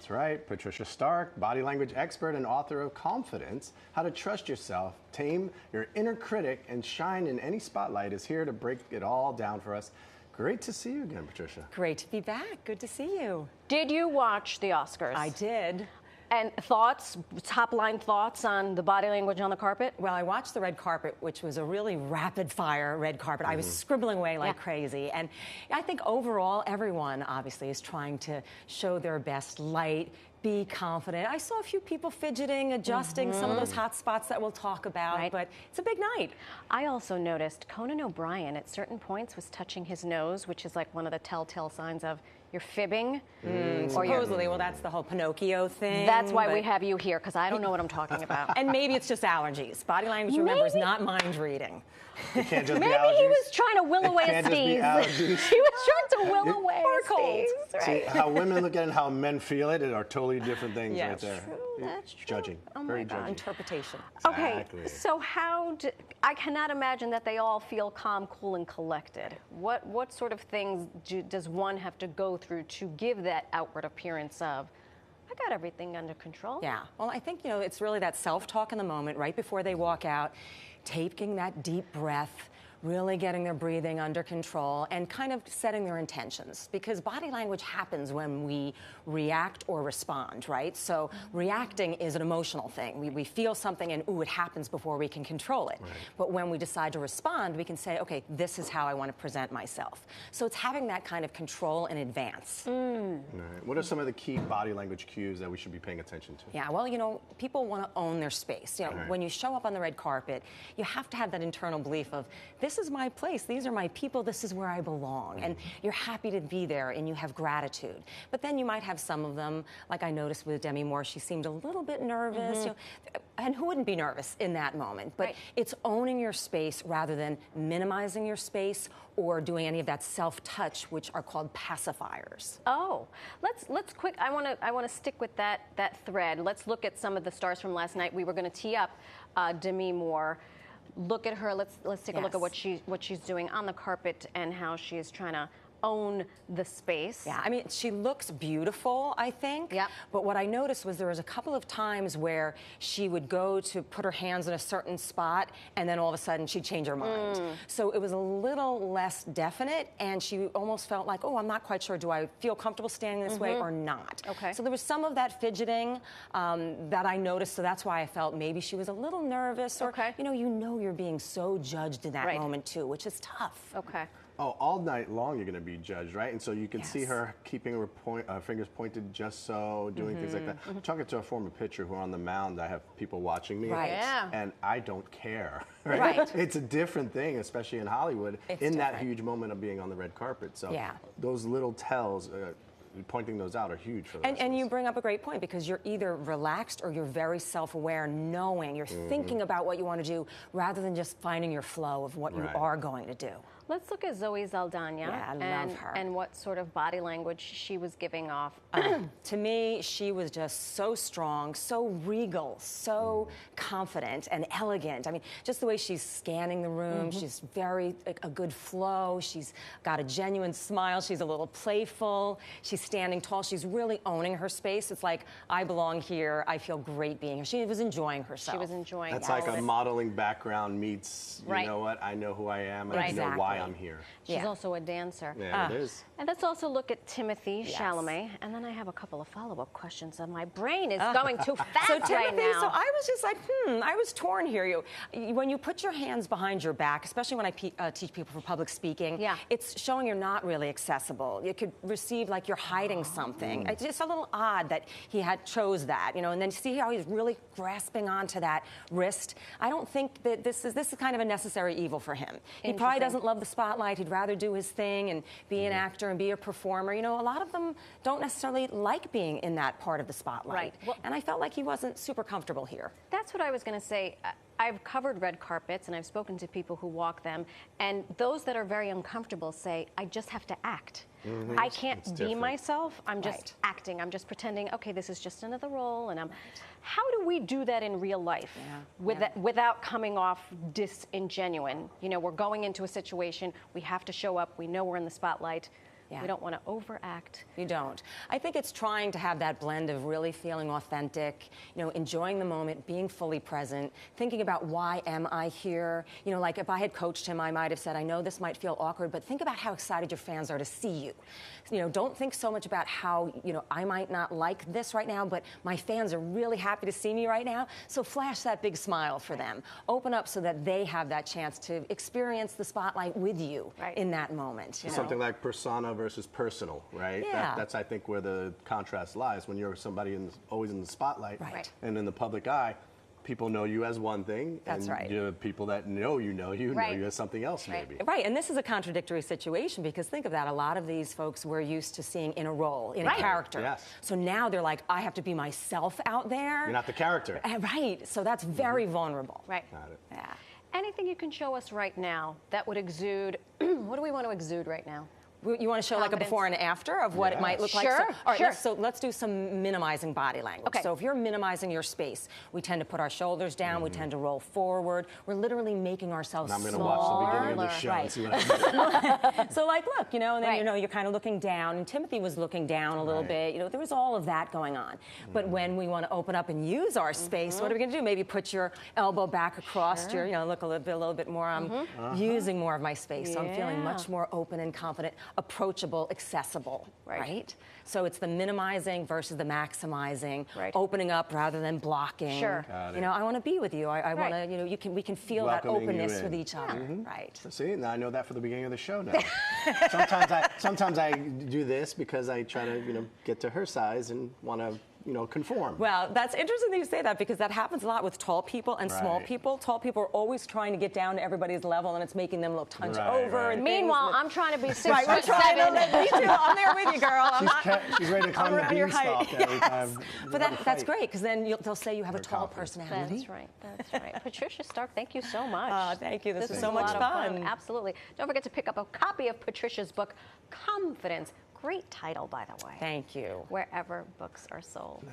That's right. Patricia Stark, body language expert and author of Calmfidence, How to Trust Yourself, Tame Your Inner Critic, and Shine in Any Spotlight, is here to break it all down for us. Great to see you again, Patricia. Great to be back. Good to see you. Did you watch the Oscars? I did. And thoughts, top-line thoughts on the body language on the carpet? Well, I watched the red carpet, which was a really rapid-fire red carpet. I was scribbling away like crazy. And I think overall, everyone, obviously, is trying to show their best light, be confident. I saw a few people fidgeting, adjusting some of those hot spots that we'll talk about, but it's a big night. I also noticed Conan O'Brien at certain points was touching his nose, which is like one of the telltale signs of you're fibbing. Supposedly, well, that's the whole Pinocchio thing. That's why we have you here, because I don't know what I'm talking about. And maybe it's just allergies. Body language, remember, is not mind reading. It can't just be Maybe allergies. he was trying to will away a sneeze. He was trying to will away a sneeze. Right. See, how women look at it and how men feel it are totally different things right there. True. That's true. Judging. Oh Very my God. judging. Interpretation. Exactly. Okay, so I cannot imagine that they all feel calm, cool, and collected. What sort of things does one have to go through to give that outward appearance of, I got everything under control? Yeah, well, I think, it's really that self-talk in the moment, right before they walk out, taking that deep breath, really getting their breathing under control and kind of setting their intentions, because body language happens when we react or respond, right? So reacting is an emotional thing. We feel something and, ooh, it happens before we can control it. Right. But when we decide to respond, we can say, okay, this is how I want to present myself. So it's having that kind of control in advance. Right. What are some of the key body language cues that we should be paying attention to? Yeah, well, people want to own their space. When you show up on the red carpet, you have to have that internal belief of, this is my place, these are my people, this is where I belong. And you're happy to be there and you have gratitude. But then you might have some of them, like I noticed with Demi Moore, she seemed a little bit nervous. And who wouldn't be nervous in that moment? But it's owning your space rather than minimizing your space or doing any of that self-touch, which are called pacifiers. Oh, let's quick. I want to stick with that thread. Let's look at some of the stars from last night. We were going to tee up Demi Moore. Look at her. Let's take a look at what she's doing on the carpet and how she is trying to own the space. Yeah, I mean, she looks beautiful, I think. Yep. But what I noticed was there was a couple of times where she would go to put her hands in a certain spot and then all of a sudden she'd change her mind. So it was a little less definite and she almost felt like, oh, I'm not quite sure, do I feel comfortable standing this way or not? Okay. So there was some of that fidgeting that I noticed, so that's why I felt maybe she was a little nervous or, you're being so judged in that moment too, which is tough. Okay. Oh, all night long you're going to be judged, right? And so you can see her keeping her fingers pointed just so, doing things like that. I'm talking to a former pitcher who on the mound, I have people watching me. Right. Yeah. And I don't care. Right. It's a different thing, especially in Hollywood, that huge moment of being on the red carpet. So those little tells, pointing those out are huge for the rest of And you us. bring up a great point, because you're either relaxed or you're very self-aware, knowing you're thinking about what you want to do rather than just finding your flow of what you are going to do. Let's look at Zoe Saldana. Yeah, I love her. And what sort of body language she was giving off. To me, she was just so strong, so regal, so confident and elegant. I mean, just the way she's scanning the room, she's a good flow. She's got a genuine smile. She's a little playful. She's standing tall. She's really owning her space. It's like, I belong here. I feel great being here. She was enjoying herself. She was enjoying That's like a modeling background meets, you know what, I know who I am and I know why I'm here. She's also a dancer. Yeah, it is. And let's also look at Timothy Chalamet. And then I have a couple of follow-up questions. And my brain is going too fast so Timothy, right now. So I was just like, I was torn here. When you put your hands behind your back, especially when I teach people for public speaking, it's showing you're not really accessible. You could receive like you're hiding something. It's just a little odd that he chose that, and then see how he's really grasping onto that wrist. I don't think that this is kind of a necessary evil for him. He probably doesn't love the spotlight. He'd rather do his thing and be an actor and be a performer. A lot of them don't necessarily like being in that part of the spotlight. Right. Well, and I felt like he wasn't super comfortable here. That's what I was going to say. I've covered red carpets and I've spoken to people who walk them, and those that are very uncomfortable say, I just have to act. I can't be myself. I'm just acting. I'm just pretending, okay, this is just another role. And how do we do that in real life without coming off disingenuine? We're going into a situation. We have to show up. We know we're in the spotlight. Yeah. We don't want to overact. You don't. I think it's trying to have that blend of really feeling authentic, enjoying the moment, being fully present, thinking about why am I here? Like if I had coached him, I might have said, I know this might feel awkward, but think about how excited your fans are to see you. Don't think so much about how, I might not like this right now, but my fans are really happy to see me right now. So flash that big smile for them. Open up so that they have that chance to experience the spotlight with you in that moment. Something like persona versus personal, right? Yeah. That's, I think, where the contrast lies. When you're somebody always in the spotlight and in the public eye, people know you as one thing, That's and right. you have people that know you know you as something else, maybe. Right, and this is a contradictory situation because think of that. A lot of these folks we're used to seeing in a role, in a character. Yes. So now they're like, I have to be myself out there. You're not the character. Right, so that's very vulnerable. Right. Got it. Yeah. Anything you can show us right now that would exude, what do we want to exude right now? You want to show like a before and after of what it might look like? Sure, All right, let's do some minimizing body language. Okay. So if you're minimizing your space, we tend to put our shoulders down, we tend to roll forward. We're literally making ourselves And I'm going to smaller. watch the beginning of the show and see what happens. So like, look, and then, you're kind of looking down, and Timothy was looking down a little bit. There was all of that going on. But when we want to open up and use our space, what are we going to do? Maybe put your elbow back across your, look a little bit more. I'm using more of my space, so I'm feeling much more open and confident, approachable, accessible, right? So it's the minimizing versus the maximizing, opening up rather than blocking. Sure. I want to be with you. I want to, we can feel Welcoming that openness you with in. each other, right? See, now I know that for the beginning of the show now. sometimes I do this because I try to, get to her size and want to, conform. Well, that's interesting that you say that because that happens a lot with tall people and small people. Tall people are always trying to get down to everybody's level, and it's making them look hunched over. And Meanwhile, I'm trying to be 6'7". We're trying to me too. I'm there with you, girl. She's ready to climb the beanstalk every time. But that's great because then they'll say you have a tall personality. That's right. That's right. Patricia Stark, thank you so much. Thank you. This was is so a much lot of fun. Absolutely. Don't forget to pick up a copy of Patricia's book, Calmfidence. Great title, by the way. Thank you. Wherever books are sold.